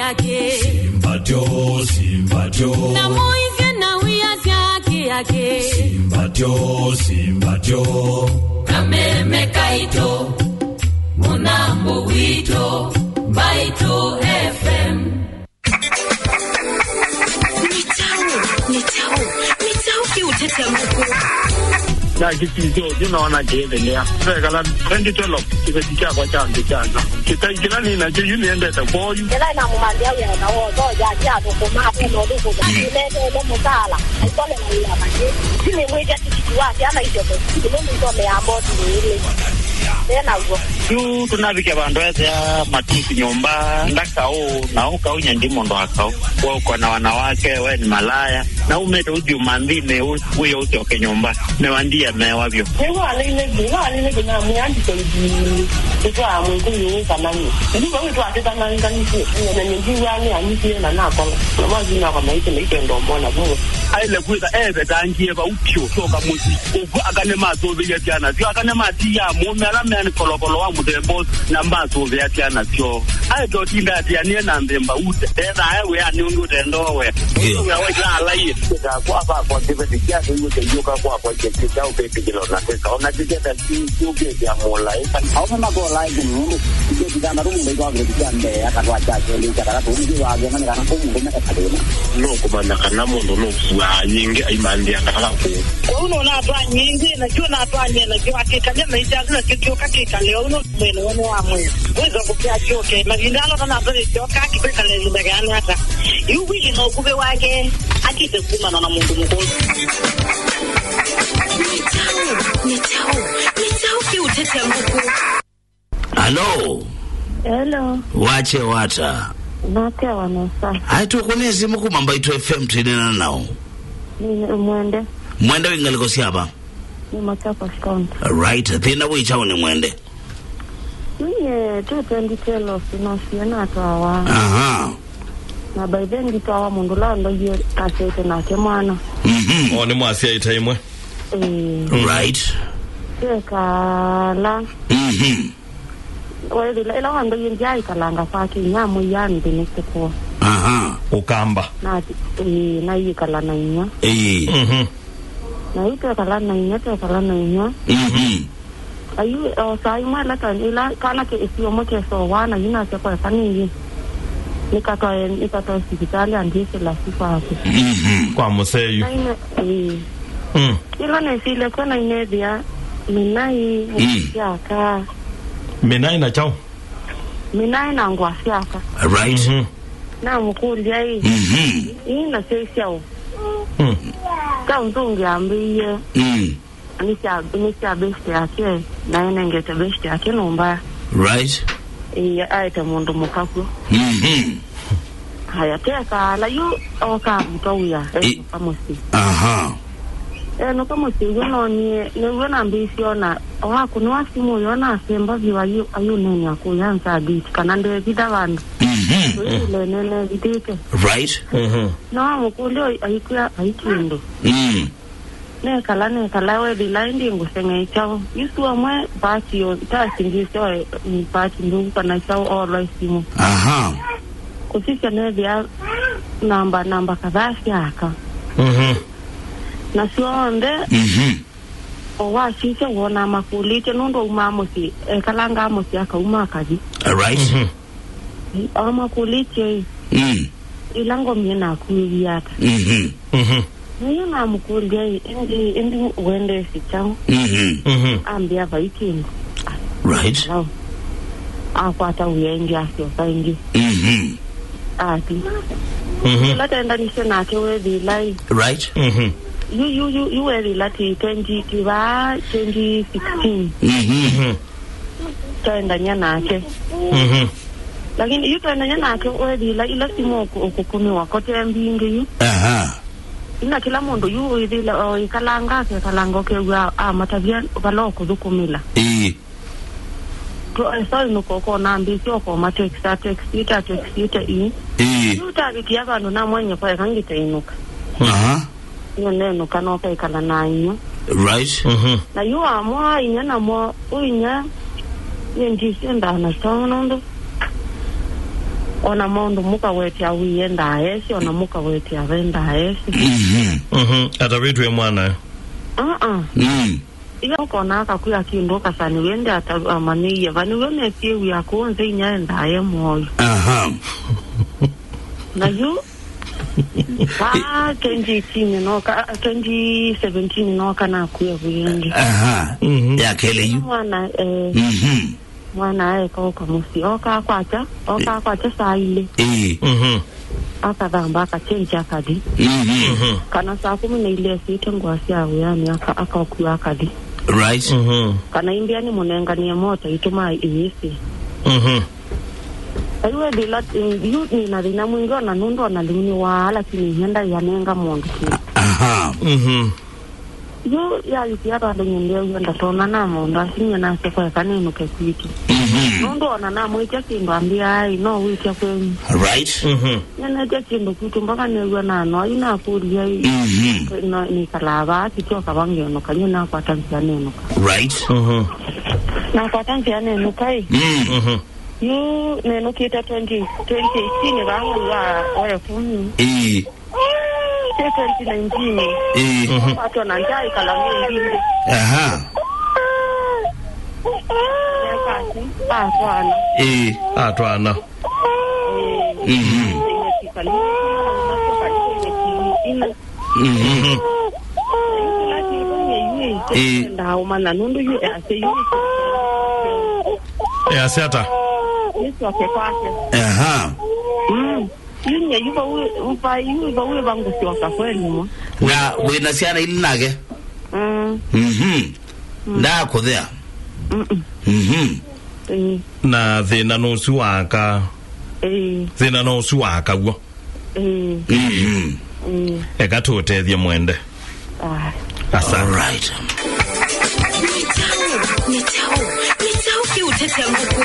yake Simbatyo na muize na wiasi yake Simbatyo kameme kaito munambo wito Baito FM Nitao kiutete mkuu na kitu naona kiendelea kala 2012 kifika kwa chanzo chanzo kita ni na juu niende ta boy ila na mumandia ya na wozo ya kwa mapi no duko za ile mukala itole na ile maji kile mweja kikiwa yana hiyo ndio mtu ameamboa ile tena ugo tu tunavika bandoa ya matusi nyumba ndakao na ukao nyandimo ndo akao kwa na wanawake wewe ni malaya na umete uji umandine uyo utoke nyumba ne wandia mewavyo wewe ile na mwandi kwa mungu yeye kama ni ndio wewe atata na nganisi na nyingi yani anisi na nako na maji na kama hicho ndo mbona bwo aile kuita tangie ba upyo soka muzi ugu akane mazo vya jana sio akane mati ya mumela mani kolokolo wangu dembo na mazo vya jana sio ai to tinda tia ni na mbemba ute tena wewe ani undu tendowe wewe wacha alai kwa kwa tibeti kiasi yote yoka kwa chekita upepe kilo na tesa ona tijeta kiuke ya mola au na go like mungu kijana rumu ndio ngekijande akatwa chache ile chakara tumji wa gana kana kumu na kadena no kubana kana mundu no kuwa nyingi imandi akala ko uno na twa nyingi na jua na twa nyena jua akikanya na ijaza kitu kakika leo uno mwene wa mwe wewe kupia choke na vindalo kana bale choka kipeka leo ndagani hata yuwi no kube wake akite kuma na mundu mkuu Nitao kiutete mkuu Hello. Wache wata Nate wanasa. Haitu kunezi mku Baito FM tuinena nao. Ni mwende wingaliko siapa? Ni Machakos County. Right, thina wichao ni mwende. Niye, 2012 sinasiana atawa. Aha. Na by then gitawa mundula ndo hiyo kasete na kemwana. Ni mwasi ya itaimwe. Right. Kala. Wewe ila wando yinjai kalanga faki nyamu yani dineste ko. Aha. Ukamba. Na yikala na inya. Na ito kala na inya, kala na inya. Ayu sai mala kan ila kana ke isio mo ke so wana yina se ko fani nikatoa hospitali andise la sifa kwa museyu ilo nesile kona inedia minai yaka minai na chao minai na ngwasiaka right na mukulia hii na sesiao ka mtungi ambiye nisha besti yake na ngeta besti yake nomba right aita mundu mukaku haya teka la yu oka mtoya pamosi no kama sigono ni ngona ambisiona wa kunwa simu yona semba biwa ayu nene akuyanza bit kanande bidavandu ile nene bidike right no mukulio aikindo ne kala we bilindi ngusenge chao yusu amwe basi yo tasingisho ni basi ndugu kana chao olo simu kusika ne dia namba kadhaa yaka na sionde owa sise wona makulite nundo umamosi kalanga amosi aka umakaji right amakulite ilango miena kuyiata Niyo na mukulia endi wende sichao ambia vaikini right akwata uyengi asio kaingi ati lata enda nishe na kewe vilai right you were lati 2016 taenda nyana ake lakini yu taenda nyana ake we vilai ila simu ukukumi wakote mbingi yu ina kila mundu yu idila ikalanga ke kalango ke wa matavia baloko dukumila to so nuko ko na ambisio ko matexa texita yu tabiki abantu na mwenye kwa kangite inuka neno kano ka ikala nanyo right na yu amwa inyana mo uinya yendi senda na sonondo ona mondo muka wetia wienda esi ona muka wetia venda esi ata vitu mwana iya kona akakuya kindo kasani wende ata amani vani wene siwi akonze inyaenda ye moyo na yu kenji 17 no kana kuya vuyenge ya kele yu mwana mwana kwa musi oka kwacha saile akadhamba akachenja akadi kana saa 10 ile sita ngwasi awe yani akakuya akadi right kana imbiani munengania moto ituma iwisi aiwe dilat yu ni na dina mwingo na nundo na lini wala kini henda yanenga mondo yo ya yukiara ndo nyende yenda tona na mondo asinya na sekwa kaneno kesiki nundo na mwicha kindo ambia ai no wicha kwenyu right yana kindo kitu mpaka newe na no ina kulia no ni kalaba kitoka bange no kanyona kwa Tanzania no right na kwa Tanzania no kai you neno kita 2018 bangu wa oya kuni 2019 watu wananjai kalamu mbili atwana asiata Yesu akekwake yunye yuba uwe bangu siwaka kweli mo na wena siana ili nage na kuthea na thina no suwaka thina no suwaka guo eka tutethie mwende all right ni tao ki utete nguku